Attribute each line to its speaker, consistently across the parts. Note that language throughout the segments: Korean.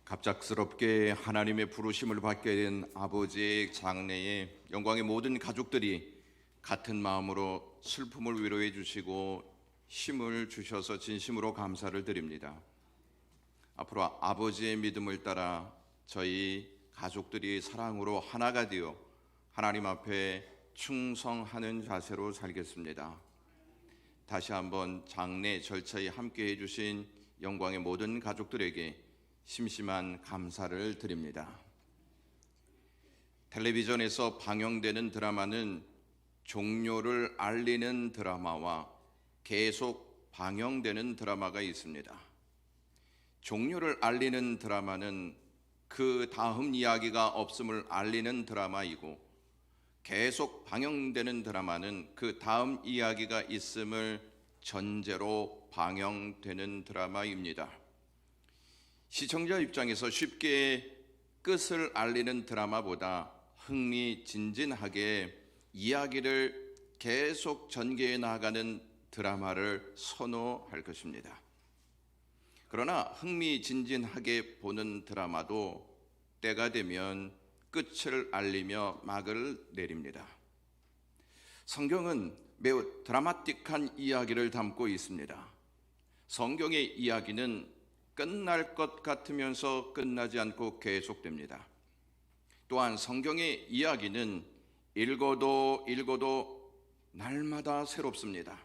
Speaker 1: 갑작스럽게 하나님의 부르심을 받게 된 아버지의 장래에 영광의 모든 가족들이 같은 마음으로 슬픔을 위로해 주시고 힘을 주셔서 진심으로 감사를 드립니다. 앞으로 아버지의 믿음을 따라 저희 가족들이 사랑으로 하나가 되어 하나님 앞에 충성하는 자세로 살겠습니다. 다시 한번 장례 절차에 함께 해주신 영광의 모든 가족들에게 심심한 감사를 드립니다. 텔레비전에서 방영되는 드라마는 종료를 알리는 드라마와 계속 방영되는 드라마가 있습니다. 종료를 알리는 드라마는 그 다음 이야기가 없음을 알리는 드라마이고, 계속 방영되는 드라마는 그 다음 이야기가 있음을 전제로 방영되는 드라마입니다. 시청자 입장에서 쉽게 끝을 알리는 드라마보다 흥미진진하게 이야기를 계속 전개해 나가는 드라마를 선호할 것입니다. 그러나 흥미진진하게 보는 드라마도 때가 되면 끝을 알리며 막을 내립니다. 성경은 매우 드라마틱한 이야기를 담고 있습니다. 성경의 이야기는 끝날 것 같으면서 끝나지 않고 계속됩니다. 또한 성경의 이야기는 읽어도 날마다 새롭습니다.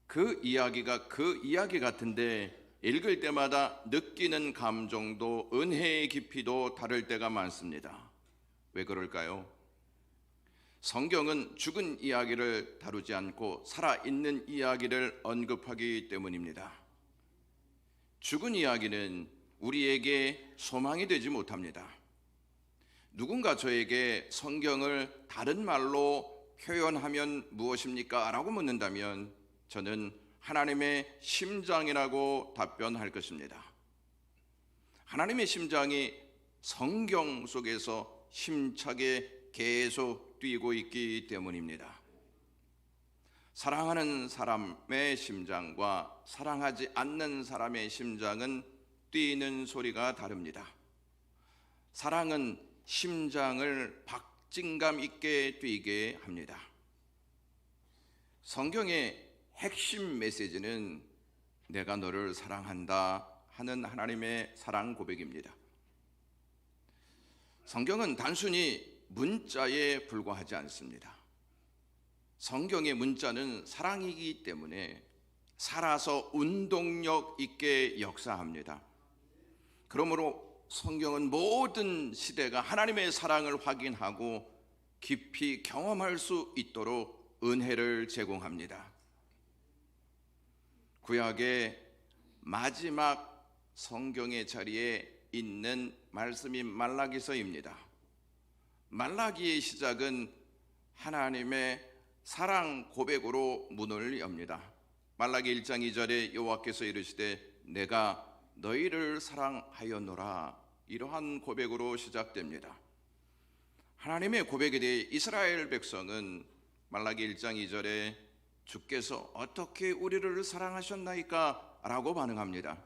Speaker 1: 그 이야기가 그 이야기 같은데 읽을 때마다 느끼는 감정도 은혜의 깊이도 다를 때가 많습니다. 왜 그럴까요? 성경은 죽은 이야기를 다루지 않고 살아있는 이야기를 언급하기 때문입니다. 죽은 이야기는 우리에게 소망이 되지 못합니다. 누군가 저에게 성경을 다른 말로 표현하면 무엇입니까? 라고 묻는다면 저는 하나님의 심장이라고 답변할 것입니다. 하나님의 심장이 성경 속에서 힘차게 계속 뛰고 있기 때문입니다. 사랑하는 사람의 심장과 사랑하지 않는 사람의 심장은 뛰는 소리가 다릅니다. 사랑은 심장을 박진감 있게 뛰게 합니다. 성경의 핵심 메시지는 내가 너를 사랑한다 하는 하나님의 사랑 고백입니다. 성경은 단순히 문자에 불과하지 않습니다. 성경의 문자는 사랑이기 때문에 살아서 운동력 있게 역사합니다. 그러므로 성경은 모든 시대가 하나님의 사랑을 확인하고 깊이 경험할 수 있도록 은혜를 제공합니다. 구약의 마지막 성경의 자리에 있는 말씀이 말라기서입니다. 말라기의 시작은 하나님의 사랑 고백으로 문을 엽니다. 말라기 1장 2절에 여호와께서 이르시되 내가 너희를 사랑하였노라, 이러한 고백으로 시작됩니다. 하나님의 고백에 대해 이스라엘 백성은 말라기 1장 2절에 주께서 어떻게 우리를 사랑하셨나이까? 라고 반응합니다.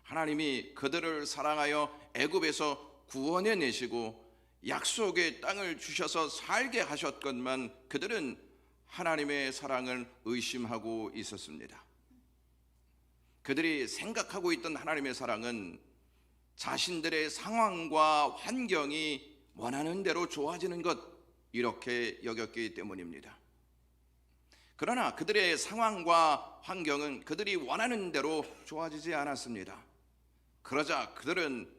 Speaker 1: 하나님이 그들을 사랑하여 애굽에서 구원해 내시고 약속의 땅을 주셔서 살게 하셨건만 그들은 하나님의 사랑을 의심하고 있었습니다. 그들이 생각하고 있던 하나님의 사랑은 자신들의 상황과 환경이 원하는 대로 좋아지는 것, 이렇게 여겼기 때문입니다. 그러나 그들의 상황과 환경은 그들이 원하는 대로 좋아지지 않았습니다. 그러자 그들은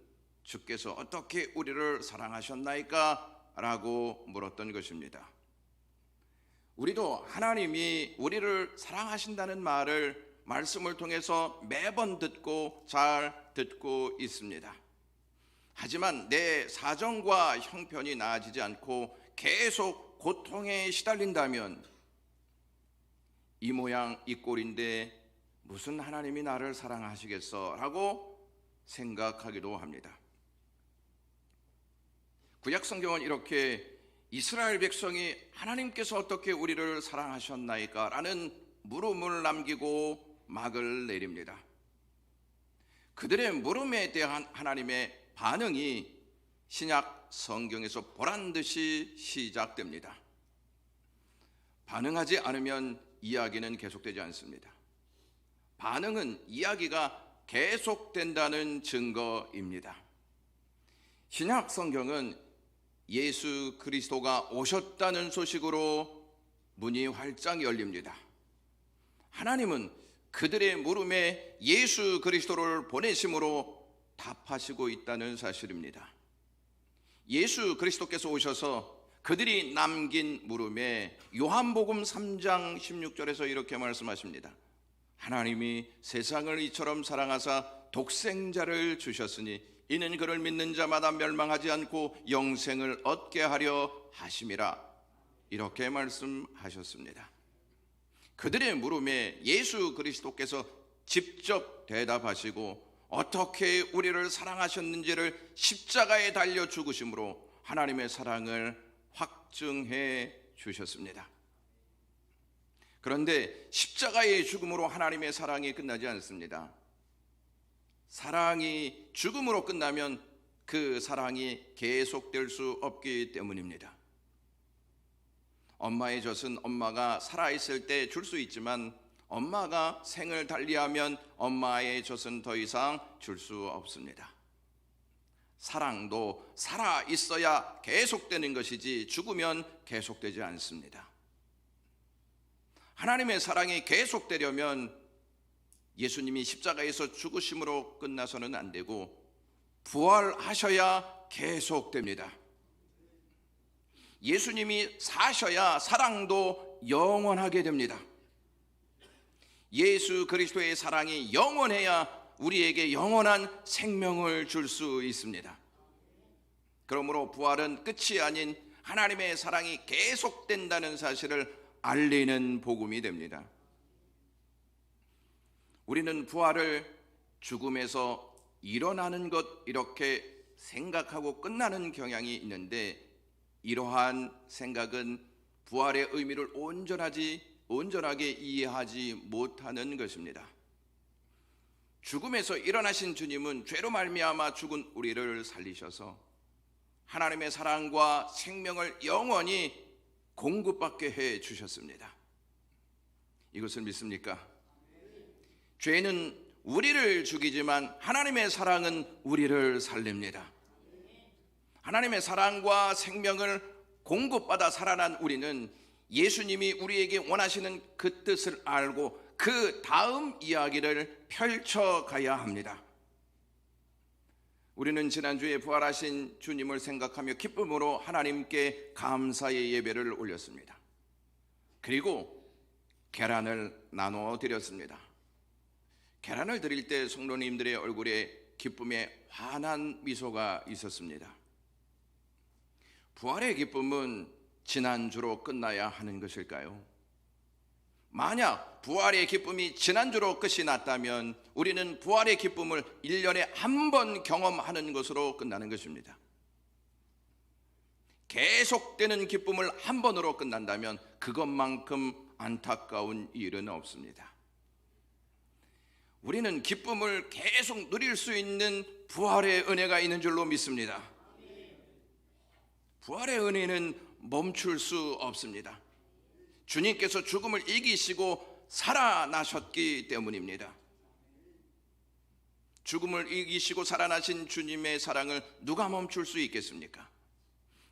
Speaker 1: 주께서 어떻게 우리를 사랑하셨나이까? 라고 물었던 것입니다. 우리도 하나님이 우리를 사랑하신다는 말을 말씀을 통해서 매번 듣고 잘 듣고 있습니다. 하지만 내 사정과 형편이 나아지지 않고 계속 고통에 시달린다면 이 모양 이 꼴인데 무슨 하나님이 나를 사랑하시겠어? 라고 생각하기도 합니다. 구약 성경은 이렇게 이스라엘 백성이 하나님께서 어떻게 우리를 사랑하셨나이까? 라는 물음을 남기고 막을 내립니다. 그들의 물음에 대한 하나님의 반응이 신약 성경에서 보란듯이 시작됩니다. 반응하지 않으면 이야기는 계속되지 않습니다. 반응은 이야기가 계속된다는 증거입니다. 신약 성경은 예수 그리스도가 오셨다는 소식으로 문이 활짝 열립니다. 하나님은 그들의 물음에 예수 그리스도를 보내심으로 답하시고 있다는 사실입니다. 예수 그리스도께서 오셔서 그들이 남긴 물음에 요한복음 3장 16절에서 이렇게 말씀하십니다. 하나님이 세상을 이처럼 사랑하사 독생자를 주셨으니 이는 그를 믿는 자마다 멸망하지 않고 영생을 얻게 하려 하심이라. 이렇게 말씀하셨습니다. 그들의 물음에 예수 그리스도께서 직접 대답하시고 어떻게 우리를 사랑하셨는지를 십자가에 달려 죽으심으로 하나님의 사랑을 확증해 주셨습니다. 그런데 십자가의 죽음으로 하나님의 사랑이 끝나지 않습니다. 사랑이 죽음으로 끝나면 그 사랑이 계속될 수 없기 때문입니다. 엄마의 젖은 엄마가 살아있을 때 줄 수 있지만 엄마가 생을 달리하면 엄마의 젖은 더 이상 줄 수 없습니다. 사랑도 살아있어야 계속되는 것이지 죽으면 계속되지 않습니다. 하나님의 사랑이 계속되려면 예수님이 십자가에서 죽으심으로 끝나서는 안 되고 부활하셔야 계속됩니다. 예수님이 사셔야 사랑도 영원하게 됩니다. 예수 그리스도의 사랑이 영원해야 우리에게 영원한 생명을 줄 수 있습니다. 그러므로 부활은 끝이 아닌 하나님의 사랑이 계속된다는 사실을 알리는 복음이 됩니다. 우리는 부활을 죽음에서 일어나는 것 이렇게 생각하고 끝나는 경향이 있는데 이러한 생각은 부활의 의미를 온전하게 이해하지 못하는 것입니다. 죽음에서 일어나신 주님은 죄로 말미암아 죽은 우리를 살리셔서 하나님의 사랑과 생명을 영원히 공급받게 해 주셨습니다. 이것을 믿습니까? 죄는 우리를 죽이지만 하나님의 사랑은 우리를 살립니다. 하나님의 사랑과 생명을 공급받아 살아난 우리는 예수님이 우리에게 원하시는 그 뜻을 알고 그 다음 이야기를 펼쳐가야 합니다. 우리는 지난주에 부활하신 주님을 생각하며 기쁨으로 하나님께 감사의 예배를 올렸습니다. 그리고 계란을 나누어 드렸습니다. 계란을 드릴 때 성도님들의 얼굴에 기쁨의 환한 미소가 있었습니다. 부활의 기쁨은 지난주로 끝나야 하는 것일까요? 만약 부활의 기쁨이 지난주로 끝이 났다면 우리는 부활의 기쁨을 1년에 한 번 경험하는 것으로 끝나는 것입니다. 계속되는 기쁨을 한 번으로 끝난다면 그것만큼 안타까운 일은 없습니다. 우리는 기쁨을 계속 누릴 수 있는 부활의 은혜가 있는 줄로 믿습니다. 부활의 은혜는 멈출 수 없습니다. 주님께서 죽음을 이기시고 살아나셨기 때문입니다. 죽음을 이기시고 살아나신 주님의 사랑을 누가 멈출 수 있겠습니까?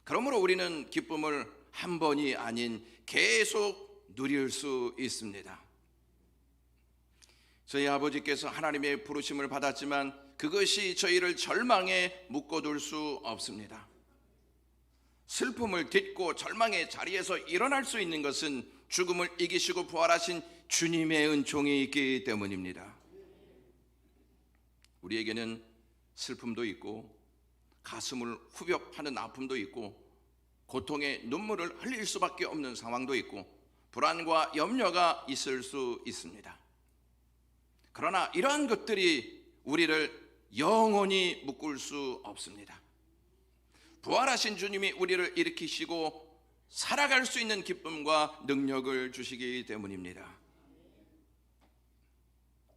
Speaker 1: 그러므로 우리는 기쁨을 한 번이 아닌 계속 누릴 수 있습니다. 저희 아버지께서 하나님의 부르심을 받았지만 그것이 저희를 절망에 묶어둘 수 없습니다. 슬픔을 딛고 절망의 자리에서 일어날 수 있는 것은 죽음을 이기시고 부활하신 주님의 은총이 있기 때문입니다. 우리에게는 슬픔도 있고 가슴을 후벼 파는 아픔도 있고 고통의 눈물을 흘릴 수밖에 없는 상황도 있고 불안과 염려가 있을 수 있습니다. 그러나 이러한 것들이 우리를 영원히 묶을 수 없습니다. 부활하신 주님이 우리를 일으키시고 살아갈 수 있는 기쁨과 능력을 주시기 때문입니다.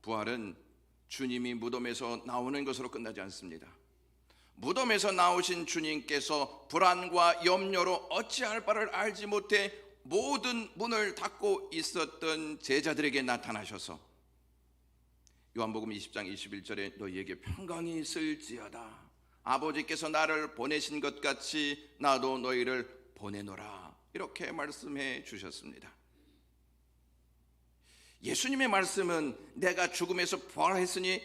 Speaker 1: 부활은 주님이 무덤에서 나오는 것으로 끝나지 않습니다. 무덤에서 나오신 주님께서 불안과 염려로 어찌할 바를 알지 못해 모든 문을 닫고 있었던 제자들에게 나타나셔서 요한복음 20장 21절에 너희에게 평강이 있을지어다. 아버지께서 나를 보내신 것 같이 나도 너희를 보내노라. 이렇게 말씀해 주셨습니다. 예수님의 말씀은 내가 죽음에서 부활했으니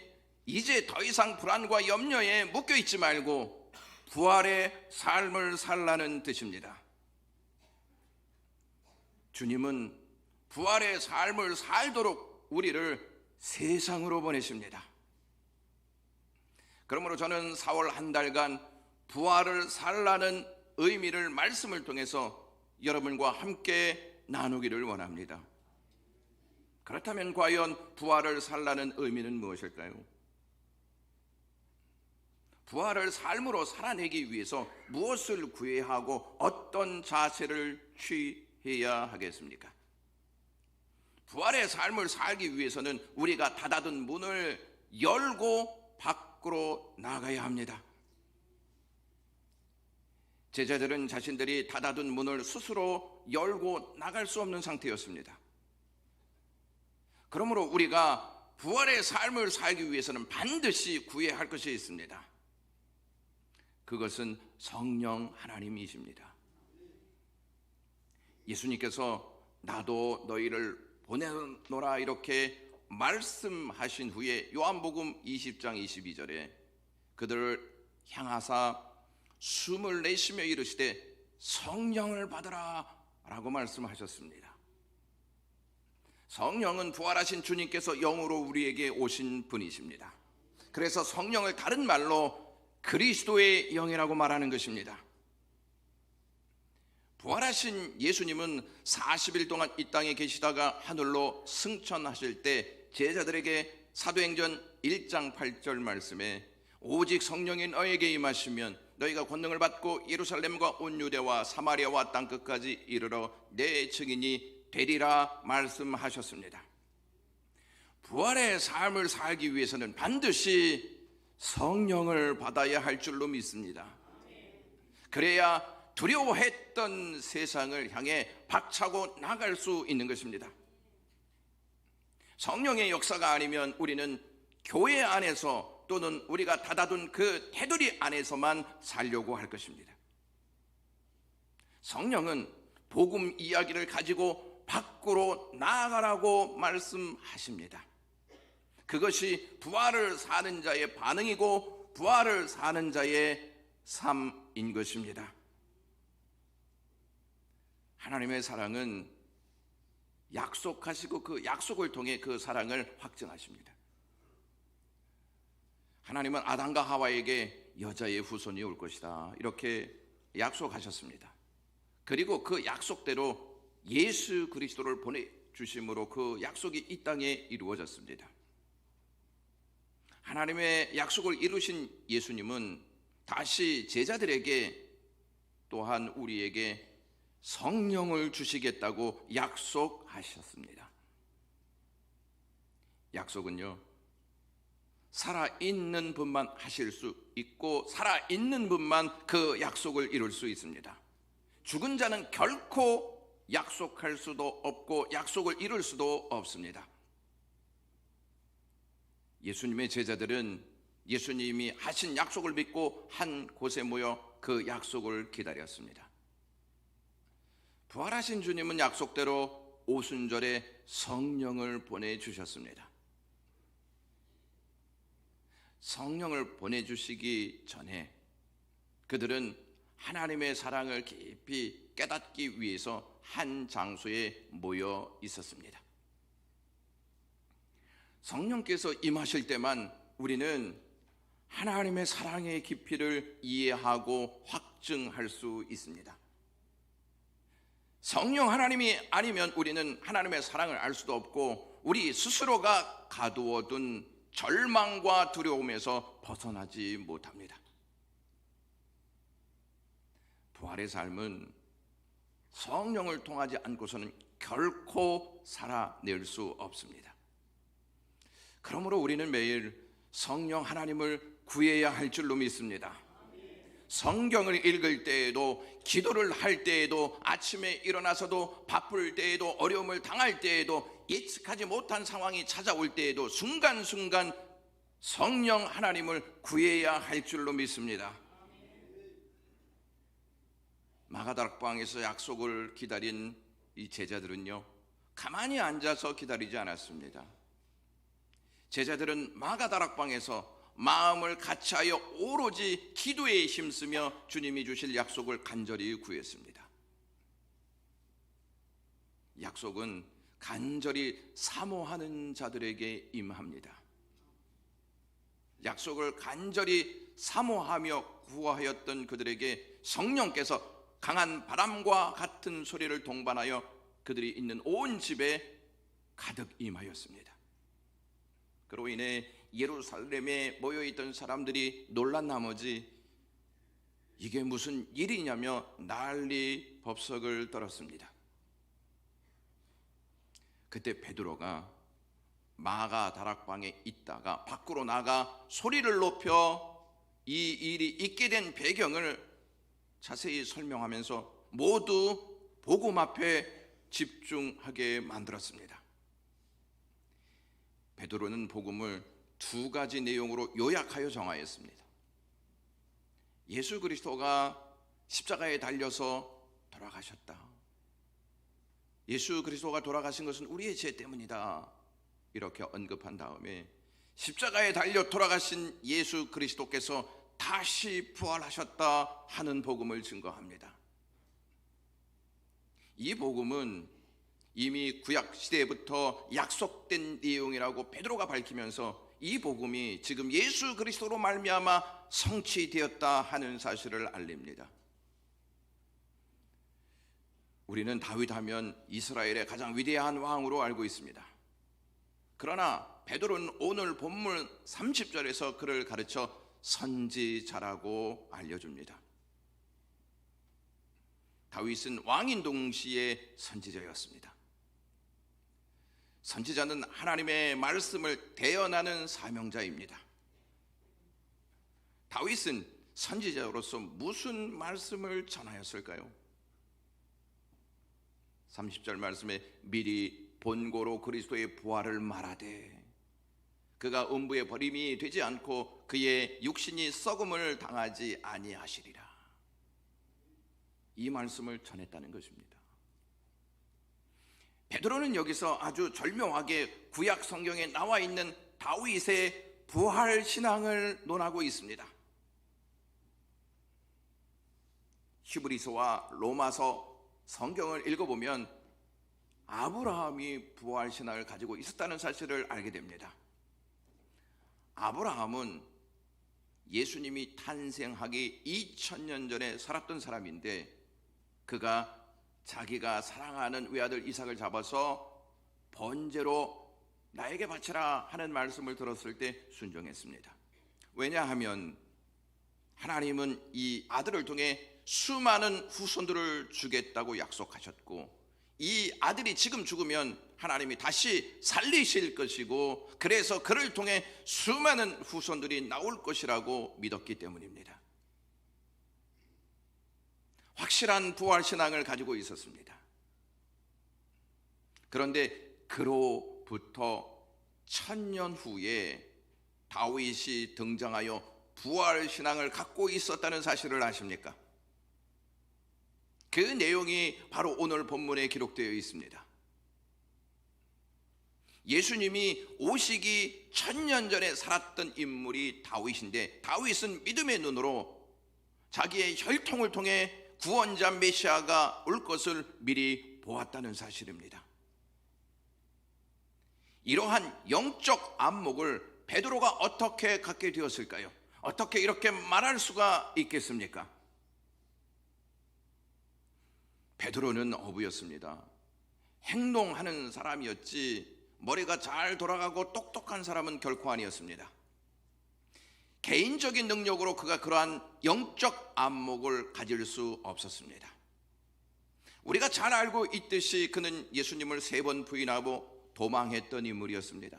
Speaker 1: 이제 더 이상 불안과 염려에 묶여 있지 말고 부활의 삶을 살라는 뜻입니다. 주님은 부활의 삶을 살도록 우리를 세상으로 보내십니다. 그러므로 저는 4월 한 달간 부활을 살라는 의미를 말씀을 통해서 여러분과 함께 나누기를 원합니다. 그렇다면 과연 부활을 살라는 의미는 무엇일까요? 부활을 삶으로 살아내기 위해서 무엇을 구해야 하고 어떤 자세를 취해야 하겠습니까? 부활의 삶을 살기 위해서는 우리가 닫아둔 문을 열고 밖으로 나가야 합니다. 제자들은 자신들이 닫아둔 문을 스스로 열고 나갈 수 없는 상태였습니다. 그러므로 우리가 부활의 삶을 살기 위해서는 반드시 구해야 할 것이 있습니다. 그것은 성령 하나님이십니다. 예수님께서 나도 너희를 보내노라 이렇게 말씀하신 후에 요한복음 20장 22절에 그들을 향하사 숨을 내쉬며 이르시되 성령을 받으라 라고 말씀하셨습니다. 성령은 부활하신 주님께서 영으로 우리에게 오신 분이십니다. 그래서 성령을 다른 말로 그리스도의 영이라고 말하는 것입니다. 부활하신 예수님은 40일 동안 이 땅에 계시다가 하늘로 승천하실 때 제자들에게 사도행전 1장 8절 말씀에 오직 성령이 너에게 임하시면 너희가 권능을 받고 예루살렘과 온 유대와 사마리아와 땅끝까지 이르러 내 증인이 되리라 말씀하셨습니다. 부활의 삶을 살기 위해서는 반드시 성령을 받아야 할 줄로 믿습니다. 그래야 두려워했던 세상을 향해 박차고 나갈 수 있는 것입니다. 성령의 역사가 아니면 우리는 교회 안에서 또는 우리가 닫아둔 그 테두리 안에서만 살려고 할 것입니다. 성령은 복음 이야기를 가지고 밖으로 나아가라고 말씀하십니다. 그것이 부활을 사는 자의 반응이고 부활을 사는 자의 삶인 것입니다. 하나님의 사랑은 약속하시고 그 약속을 통해 그 사랑을 확증하십니다. 하나님은 아담과 하와에게 여자의 후손이 올 것이다 이렇게 약속하셨습니다. 그리고 그 약속대로 예수 그리스도를 보내주심으로 그 약속이 이 땅에 이루어졌습니다. 하나님의 약속을 이루신 예수님은 다시 제자들에게 또한 우리에게 성령을 주시겠다고 약속하셨습니다. 약속은요, 살아있는 분만 하실 수 있고 살아있는 분만 그 약속을 이룰 수 있습니다. 죽은 자는 결코 약속할 수도 없고 약속을 이룰 수도 없습니다. 예수님의 제자들은 예수님이 하신 약속을 믿고 한 곳에 모여 그 약속을 기다렸습니다. 부활하신 주님은 약속대로 오순절에 성령을 보내주셨습니다. 성령을 보내주시기 전에 그들은 하나님의 사랑을 깊이 깨닫기 위해서 한 장소에 모여 있었습니다. 성령께서 임하실 때만 우리는 하나님의 사랑의 깊이를 이해하고 확증할 수 있습니다. 성령 하나님이 아니면 우리는 하나님의 사랑을 알 수도 없고 우리 스스로가 가두어둔 절망과 두려움에서 벗어나지 못합니다. 부활의 삶은 성령을 통하지 않고서는 결코 살아낼 수 없습니다. 그러므로 우리는 매일 성령 하나님을 구해야 할 줄로 믿습니다. 성경을 읽을 때에도, 기도를 할 때에도, 아침에 일어나서도, 바쁠 때에도, 어려움을 당할 때에도, 예측하지 못한 상황이 찾아올 때에도 순간순간 성령 하나님을 구해야 할 줄로 믿습니다. 마가다락방에서 약속을 기다린 이 제자들은요, 가만히 앉아서 기다리지 않았습니다. 제자들은 마가다락방에서 마음을 같이하여 오로지 기도에 힘쓰며 주님이 주실 약속을 간절히 구했습니다. 약속은 간절히 사모하는 자들에게 임합니다. 약속을 간절히 사모하며 구하였던 그들에게 성령께서 강한 바람과 같은 소리를 동반하여 그들이 있는 온 집에 가득 임하였습니다. 그로 인해 예루살렘에 모여있던 사람들이 놀란 나머지 이게 무슨 일이냐며 난리 법석을 떨었습니다. 그때 베드로가 마가 다락방에 있다가 밖으로 나가 소리를 높여 이 일이 있게 된 배경을 자세히 설명하면서 모두 복음 앞에 집중하게 만들었습니다. 베드로는 복음을 두 가지 내용으로 요약하여 정하였습니다. 예수 그리스도가 십자가에 달려서 돌아가셨다. 예수 그리스도가 돌아가신 것은 우리의 죄 때문이다. 이렇게 언급한 다음에 십자가에 달려 돌아가신 예수 그리스도께서 다시 부활하셨다 하는 복음을 증거합니다. 이 복음은 이미 구약 시대부터 약속된 내용이라고 베드로가 밝히면서 이 복음이 지금 예수 그리스도로 말미암아 성취되었다 하는 사실을 알립니다. 우리는 다윗 하면 이스라엘의 가장 위대한 왕으로 알고 있습니다. 그러나 베드로는 오늘 본문 30절에서 그를 가르쳐 선지자라고 알려줍니다. 다윗은 왕인 동시에 선지자였습니다. 선지자는 하나님의 말씀을 대언하는 사명자입니다. 다윗은 선지자로서 무슨 말씀을 전하였을까요? 30절 말씀에 미리 본고로 그리스도의 부활을 말하되 그가 음부의 버림이 되지 않고 그의 육신이 썩음을 당하지 아니하시리라. 이 말씀을 전했다는 것입니다. 베드로는 여기서 아주 절묘하게 구약 성경에 나와 있는 다윗의 부활 신앙을 논하고 있습니다. 히브리서와 로마서 성경을 읽어보면 아브라함이 부활 신앙을 가지고 있었다는 사실을 알게 됩니다. 아브라함은 예수님이 탄생하기 2000년 전에 살았던 사람인데 그가 자기가 사랑하는 외아들 이삭을 잡아서 번제로 나에게 바치라 하는 말씀을 들었을 때 순종했습니다. 왜냐하면 하나님은 이 아들을 통해 수많은 후손들을 주겠다고 약속하셨고 이 아들이 지금 죽으면 하나님이 다시 살리실 것이고 그래서 그를 통해 수많은 후손들이 나올 것이라고 믿었기 때문입니다. 확실한 부활신앙을 가지고 있었습니다. 그런데 그로부터 1000년 후에 다윗이 등장하여 부활신앙을 갖고 있었다는 사실을 아십니까? 그 내용이 바로 오늘 본문에 기록되어 있습니다. 예수님이 오시기 1000년 전에 살았던 인물이 다윗인데 다윗은 믿음의 눈으로 자기의 혈통을 통해 구원자 메시아가 올 것을 미리 보았다는 사실입니다. 이러한 영적 안목을 베드로가 어떻게 갖게 되었을까요? 어떻게 이렇게 말할 수가 있겠습니까? 베드로는 어부였습니다. 행동하는 사람이었지 머리가 잘 돌아가고 똑똑한 사람은 결코 아니었습니다. 개인적인 능력으로 그가 그러한 영적 안목을 가질 수 없었습니다. 우리가 잘 알고 있듯이 그는 예수님을 3번 부인하고 도망했던 인물이었습니다.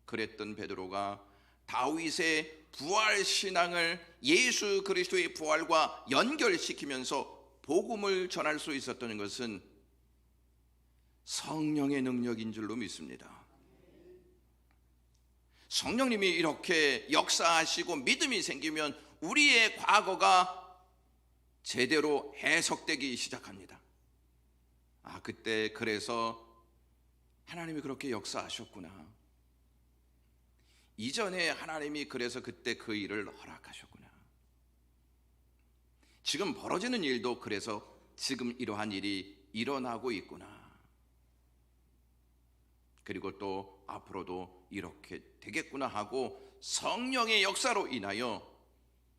Speaker 1: 그랬던 베드로가 다윗의 부활 신앙을 예수 그리스도의 부활과 연결시키면서 복음을 전할 수 있었던 것은 성령의 능력인 줄로 믿습니다. 성령님이 이렇게 역사하시고 믿음이 생기면 우리의 과거가 제대로 해석되기 시작합니다. 그때 그래서 하나님이 그렇게 역사하셨구나. 이전에 하나님이 그래서 그때 그 일을 허락하셨구나. 지금 벌어지는 일도 그래서 지금 이러한 일이 일어나고 있구나. 그리고 또 앞으로도 이렇게 되겠구나 하고 성령의 역사로 인하여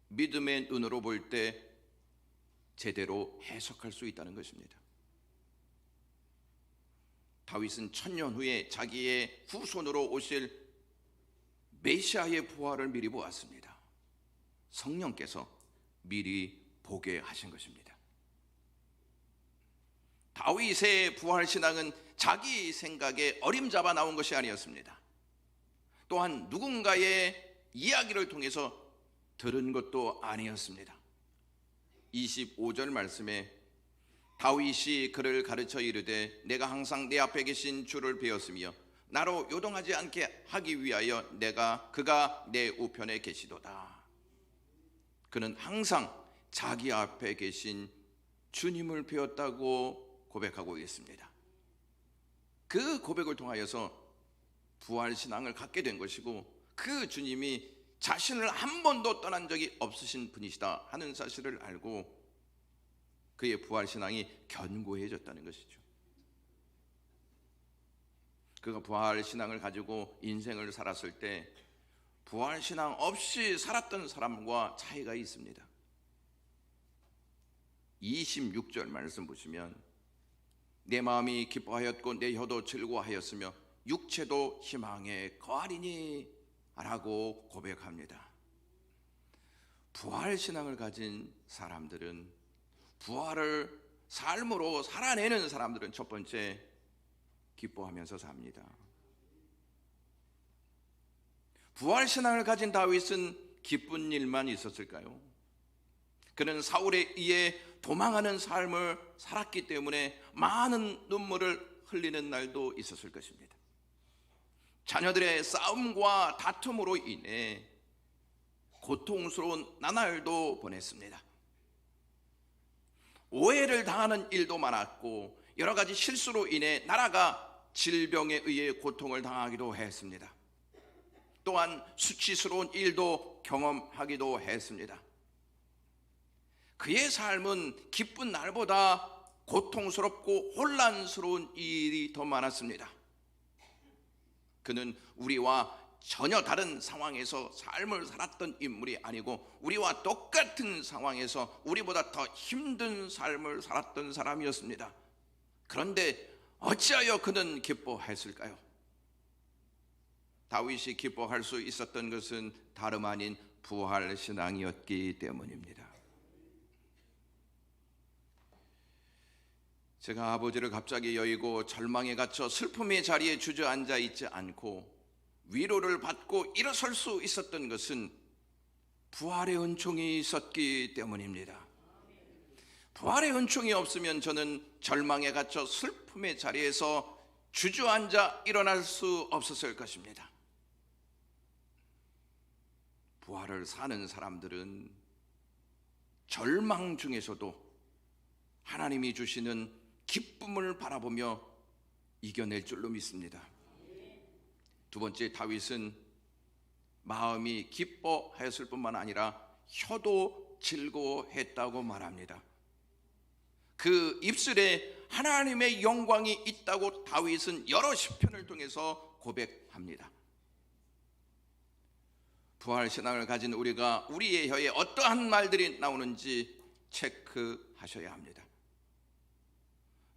Speaker 1: 믿음의 눈으로 볼 때 제대로 해석할 수 있다는 것입니다. 다윗은 천년 후에 자기의 후손으로 오실 메시아의 부활을 미리 보았습니다. 성령께서 미리 보게 하신 것입니다. 다윗의 부활 신앙은 자기 생각에 어림잡아 나온 것이 아니었습니다. 또한 누군가의 이야기를 통해서 들은 것도 아니었습니다. 25절 말씀에 다윗이 그를 가르쳐 이르되 내가 항상 내 앞에 계신 주를 배웠으며 나로 요동하지 않게 하기 위하여 그가 내 우편에 계시도다. 그는 항상 자기 앞에 계신 주님을 배웠다고 고백하고 있습니다. 그 고백을 통하여서 부활신앙을 갖게 된 것이고 그 주님이 자신을 한 번도 떠난 적이 없으신 분이시다 하는 사실을 알고 그의 부활신앙이 견고해졌다는 것이죠. 그가 부활신앙을 가지고 인생을 살았을 때 부활신앙 없이 살았던 사람과 차이가 있습니다. 26절 말씀 보시면 내 마음이 기뻐하였고 내 혀도 즐거워하였으며 육체도 희망에 거하리니 라고 고백합니다. 부활신앙을 가진 사람들은 부활을 삶으로 살아내는 사람들은 첫 번째 기뻐하면서 삽니다. 부활신앙을 가진 다윗은 기쁜 일만 있었을까요? 그는 사울에 의해 도망하는 삶을 살았기 때문에 많은 눈물을 흘리는 날도 있었을 것입니다. 자녀들의 싸움과 다툼으로 인해 고통스러운 나날도 보냈습니다. 오해를 당하는 일도 많았고 여러 가지 실수로 인해 나라가 질병에 의해 고통을 당하기도 했습니다. 또한 수치스러운 일도 경험하기도 했습니다. 그의 삶은 기쁜 날보다 고통스럽고 혼란스러운 일이 더 많았습니다. 그는 우리와 전혀 다른 상황에서 삶을 살았던 인물이 아니고 우리와 똑같은 상황에서 우리보다 더 힘든 삶을 살았던 사람이었습니다. 그런데 어찌하여 그는 기뻐했을까요? 다윗이 기뻐할 수 있었던 것은 다름 아닌 부활신앙이었기 때문입니다. 제가 아버지를 갑자기 여의고 절망에 갇혀 슬픔의 자리에 주저앉아 있지 않고 위로를 받고 일어설 수 있었던 것은 부활의 은총이 있었기 때문입니다. 부활의 은총이 없으면 저는 절망에 갇혀 슬픔의 자리에서 주저앉아 일어날 수 없었을 것입니다. 부활을 사는 사람들은 절망 중에서도 하나님이 주시는 기쁨을 바라보며 이겨낼 줄로 믿습니다. 두 번째, 다윗은 마음이 기뻐하였을 뿐만 아니라 혀도 즐거워했다고 말합니다. 그 입술에 하나님의 영광이 있다고 다윗은 여러 시편을 통해서 고백합니다. 부활신앙을 가진 우리가 우리의 혀에 어떠한 말들이 나오는지 체크하셔야 합니다.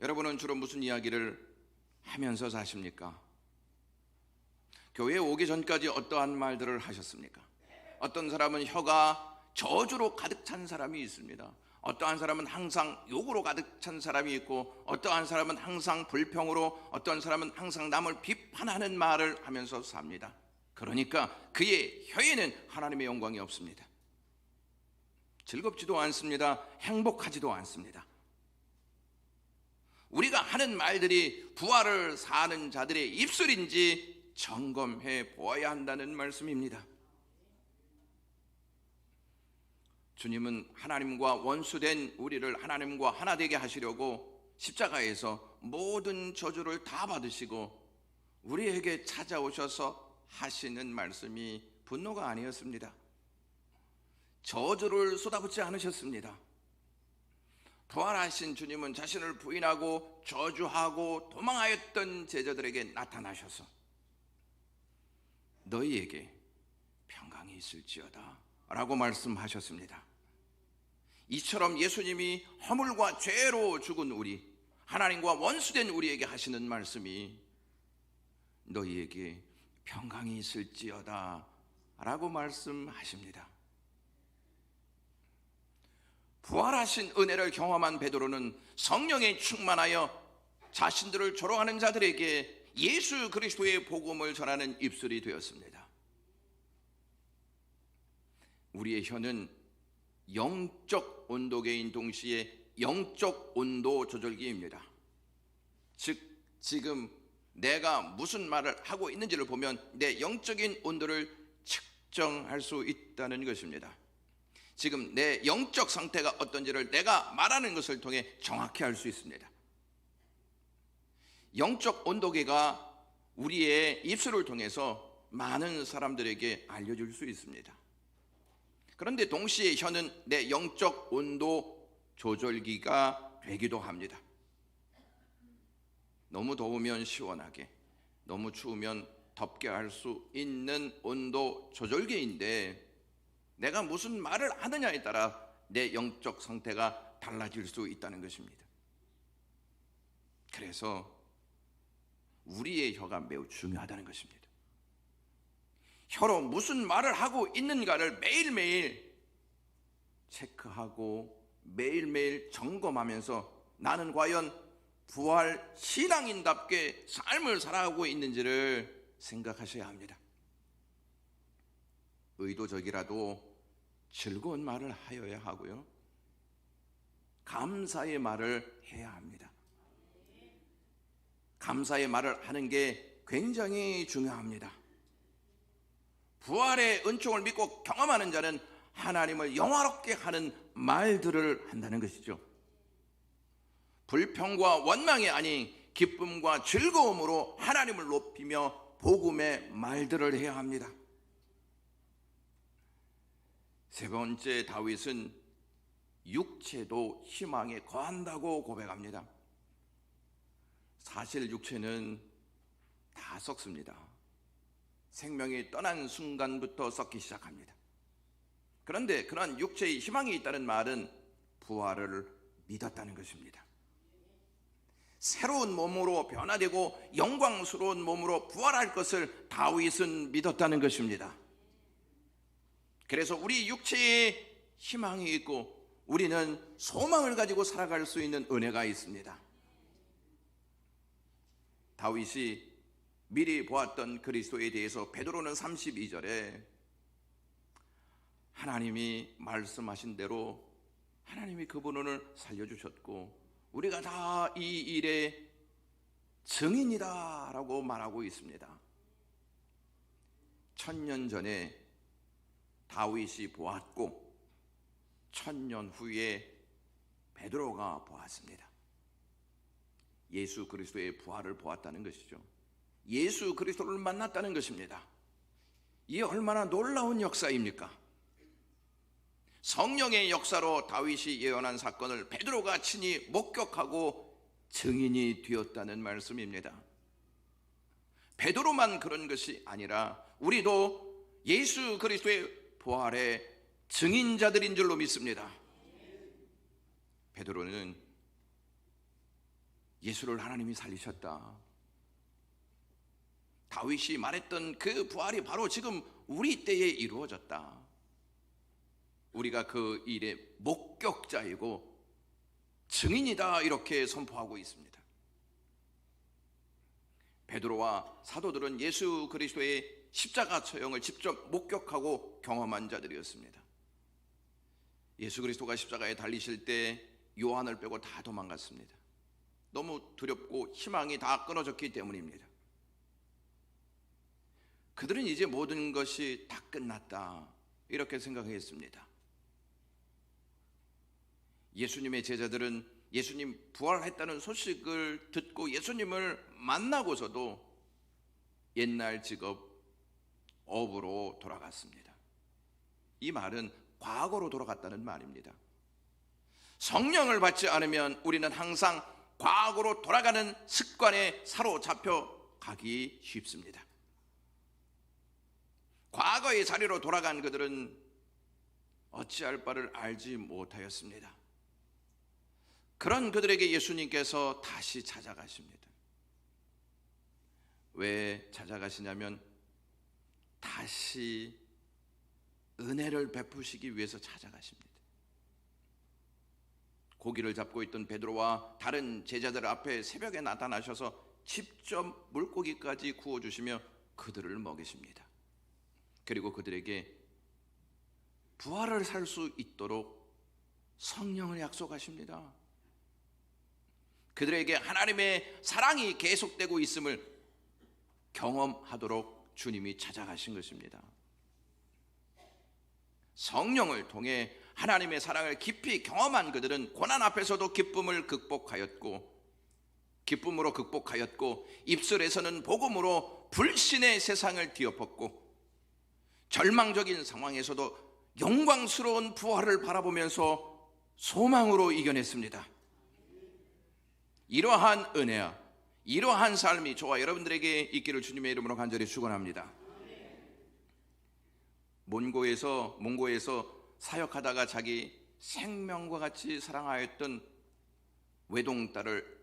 Speaker 1: 여러분은 주로 무슨 이야기를 하면서 사십니까? 교회에 오기 전까지 어떠한 말들을 하셨습니까? 어떤 사람은 혀가 저주로 가득 찬 사람이 있습니다. 어떠한 사람은 항상 욕으로 가득 찬 사람이 있고 어떠한 사람은 항상 불평으로, 어떠한 사람은 항상 남을 비판하는 말을 하면서 삽니다. 그러니까 그의 혀에는 하나님의 영광이 없습니다. 즐겁지도 않습니다. 행복하지도 않습니다. 우리가 하는 말들이 부활을 사는 자들의 입술인지 점검해 보아야 한다는 말씀입니다. 주님은 하나님과 원수된 우리를 하나님과 하나 되게 하시려고 십자가에서 모든 저주를 다 받으시고 우리에게 찾아오셔서 하시는 말씀이 분노가 아니었습니다. 저주를 쏟아붓지 않으셨습니다. 부활하신 주님은 자신을 부인하고 저주하고 도망하였던 제자들에게 나타나셔서 너희에게 평강이 있을지어다 라고 말씀하셨습니다. 이처럼 예수님이 허물과 죄로 죽은 우리, 하나님과 원수된 우리에게 하시는 말씀이 너희에게 평강이 있을지어다 라고 말씀하십니다. 부활하신 은혜를 경험한 베드로는 성령에 충만하여 자신들을 조롱하는 자들에게 예수 그리스도의 복음을 전하는 입술이 되었습니다. 우리의 혀는 영적 온도계인 동시에 영적 온도 조절기입니다. 즉 지금 내가 무슨 말을 하고 있는지를 보면 내 영적인 온도를 측정할 수 있다는 것입니다. 지금 내 영적 상태가 어떤지를 내가 말하는 것을 통해 정확히 알 수 있습니다. 영적 온도계가 우리의 입술을 통해서 많은 사람들에게 알려줄 수 있습니다. 그런데 동시에 혀는 내 영적 온도 조절기가 되기도 합니다. 너무 더우면 시원하게, 너무 추우면 덥게 할 수 있는 온도 조절기인데 내가 무슨 말을 하느냐에 따라 내 영적 상태가 달라질 수 있다는 것입니다. 그래서 우리의 혀가 매우 중요하다는 것입니다. 혀로 무슨 말을 하고 있는가를 매일매일 체크하고 매일매일 점검하면서 나는 과연 부활 신앙인답게 삶을 살아가고 있는지를 생각하셔야 합니다. 의도적이라도 즐거운 말을 하여야 하고요, 감사의 말을 해야 합니다. 감사의 말을 하는 게 굉장히 중요합니다. 부활의 은총을 믿고 경험하는 자는 하나님을 영화롭게 하는 말들을 한다는 것이죠. 불평과 원망이 아닌 기쁨과 즐거움으로 하나님을 높이며 복음의 말들을 해야 합니다. 세 번째, 다윗은 육체도 희망에 거한다고 고백합니다. 사실 육체는 다 썩습니다. 생명이 떠난 순간부터 썩기 시작합니다. 그런데 그런 육체의 희망이 있다는 말은 부활을 믿었다는 것입니다. 새로운 몸으로 변화되고 영광스러운 몸으로 부활할 것을 다윗은 믿었다는 것입니다. 그래서 우리 육체에 희망이 있고 우리는 소망을 가지고 살아갈 수 있는 은혜가 있습니다. 다윗이 미리 보았던 그리스도에 대해서 베드로는 32절에 하나님이 말씀하신 대로 하나님이 그분을 살려주셨고 우리가 다 이 일의 증인이다 라고 말하고 있습니다. 1000년 전에 다윗이 보았고 1000년 후에 베드로가 보았습니다. 예수 그리스도의 부활을 보았다는 것이죠. 예수 그리스도를 만났다는 것입니다. 이게 얼마나 놀라운 역사입니까? 성령의 역사로 다윗이 예언한 사건을 베드로가 친히 목격하고 증인이 되었다는 말씀입니다. 베드로만 그런 것이 아니라 우리도 예수 그리스도의 부활의 증인자들인 줄로 믿습니다. 베드로는 예수를 하나님이 살리셨다, 다윗이 말했던 그 부활이 바로 지금 우리 때에 이루어졌다, 우리가 그 일의 목격자이고 증인이다, 이렇게 선포하고 있습니다. 베드로와 사도들은 예수 그리스도의 십자가 처형을 직접 목격하고 경험한 자들이었습니다. 예수 그리스도가 십자가에 달리실 때 요한을 빼고 다 도망갔습니다. 너무 두렵고 희망이 다 끊어졌기 때문입니다. 그들은 이제 모든 것이 다 끝났다 이렇게 생각했습니다. 예수님의 제자들은 예수님 부활했다는 소식을 듣고 예수님을 만나고서도 옛날 직업 업으로 돌아갔습니다. 이 말은 과거로 돌아갔다는 말입니다. 성령을 받지 않으면 우리는 항상 과거로 돌아가는 습관에 사로잡혀 가기 쉽습니다. 과거의 자리로 돌아간 그들은 어찌할 바를 알지 못하였습니다. 그런 그들에게 예수님께서 다시 찾아가십니다. 왜 찾아가시냐면 다시 은혜를 베푸시기 위해서 찾아가십니다. 고기를 잡고 있던 베드로와 다른 제자들 앞에 새벽에 나타나셔서 직접 물고기까지 구워주시며 그들을 먹이십니다. 그리고 그들에게 부활을 살 수 있도록 성령을 약속하십니다. 그들에게 하나님의 사랑이 계속되고 있음을 경험하도록 주님이 찾아가신 것입니다. 성령을 통해 하나님의 사랑을 깊이 경험한 그들은 고난 앞에서도 기쁨으로 극복하였고 입술에서는 복음으로 불신의 세상을 뒤엎었고 절망적인 상황에서도 영광스러운 부활을 바라보면서 소망으로 이겨냈습니다. 이러한 은혜야, 이러한 삶이 저와 여러분들에게 있기를 주님의 이름으로 간절히 축원합니다. 몽고에서 사역하다가 자기 생명과 같이 사랑하였던 외동딸을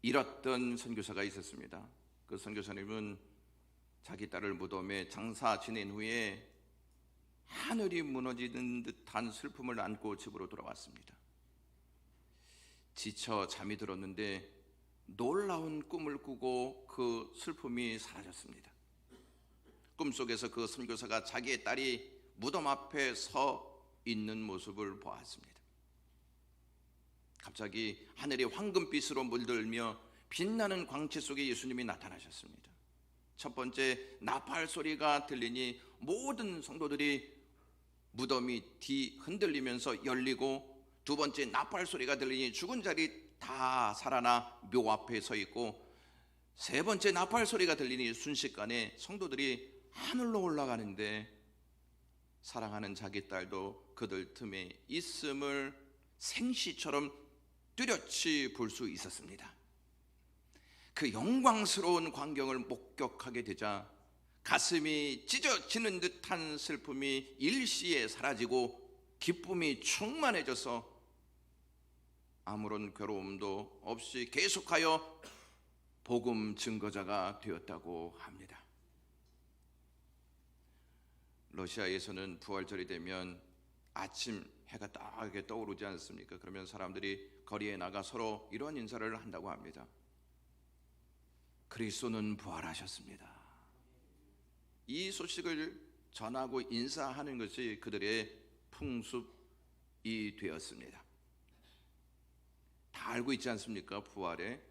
Speaker 1: 잃었던 선교사가 있었습니다. 그 선교사님은 자기 딸을 무덤에 장사 지낸 후에 하늘이 무너지는 듯한 슬픔을 안고 집으로 돌아왔습니다. 지쳐 잠이 들었는데 놀라운 꿈을 꾸고 그 슬픔이 사라졌습니다. 꿈속에서 그 선교사가 자기의 딸이 무덤 앞에 서 있는 모습을 보았습니다. 갑자기 하늘이 황금빛으로 물들며 빛나는 광채 속에 예수님이 나타나셨습니다. 첫 번째 나팔 소리가 들리니 모든 성도들이 무덤이 흔들리면서 열리고, 두 번째 나팔 소리가 들리니 죽은 자리 다 살아나 묘 앞에 서 있고, 세 번째 나팔 소리가 들리니 순식간에 성도들이 하늘로 올라가는데 사랑하는 자기 딸도 그들 틈에 있음을 생시처럼 뚜렷이 볼 수 있었습니다. 그 영광스러운 광경을 목격하게 되자 가슴이 찢어지는 듯한 슬픔이 일시에 사라지고 기쁨이 충만해져서 아무런 괴로움도 없이 계속하여 복음 증거자가 되었다고 합니다. 러시아에서는 부활절이 되면 아침 해가 따하게 떠오르지 않습니까? 그러면 사람들이 거리에 나가 서로 이런 인사를 한다고 합니다. 그리스도는 부활하셨습니다. 이 소식을 전하고 인사하는 것이 그들의 풍습이 되었습니다. 다 알고 있지 않습니까? 부활에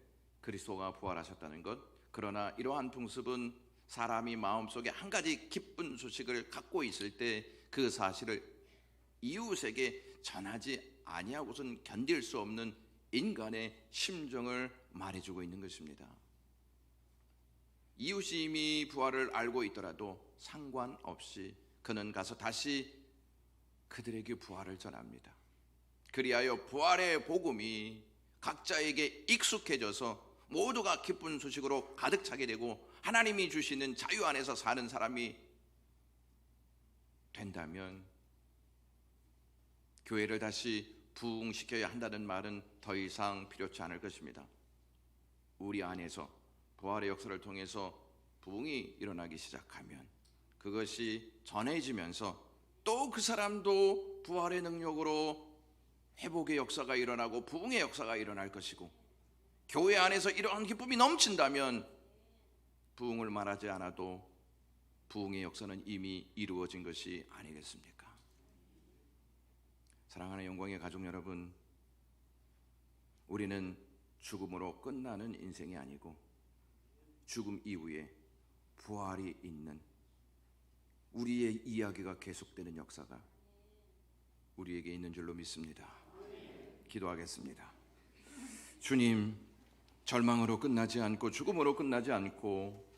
Speaker 1: 그리스도가 부활하셨다는 것. 그러나 이러한 풍습은 사람이 마음속에 한 가지 기쁜 소식을 갖고 있을 때 그 사실을 이웃에게 전하지 아니하고선 견딜 수 없는 인간의 심정을 말해주고 있는 것입니다. 이웃이 이미 부활을 알고 있더라도 상관없이 그는 가서 다시 그들에게 부활을 전합니다. 그리하여 부활의 복음이 각자에게 익숙해져서 모두가 기쁜 소식으로 가득 차게 되고 하나님이 주시는 자유 안에서 사는 사람이 된다면 교회를 다시 부흥시켜야 한다는 말은 더 이상 필요치 않을 것입니다. 우리 안에서 부활의 역사를 통해서 부흥이 일어나기 시작하면 그것이 전해지면서 또 그 사람도 부활의 능력으로 회복의 역사가 일어나고 부흥의 역사가 일어날 것이고, 교회 안에서 이러한 기쁨이 넘친다면 부흥을 말하지 않아도 부흥의 역사는 이미 이루어진 것이 아니겠습니까? 사랑하는 영광의 가족 여러분, 우리는 죽음으로 끝나는 인생이 아니고 죽음 이후에 부활이 있는 우리의 이야기가 계속되는 역사가 우리에게 있는 줄로 믿습니다. 기도하겠습니다. 주님, 절망으로 끝나지 않고 죽음으로 끝나지 않고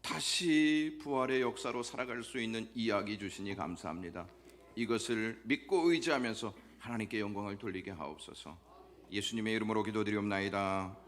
Speaker 1: 다시 부활의 역사로 살아갈 수 있는 이야기 주시니 감사합니다. 이것을 믿고 의지하면서 하나님께 영광을 돌리게 하옵소서. 예수님의 이름으로 기도드리옵나이다.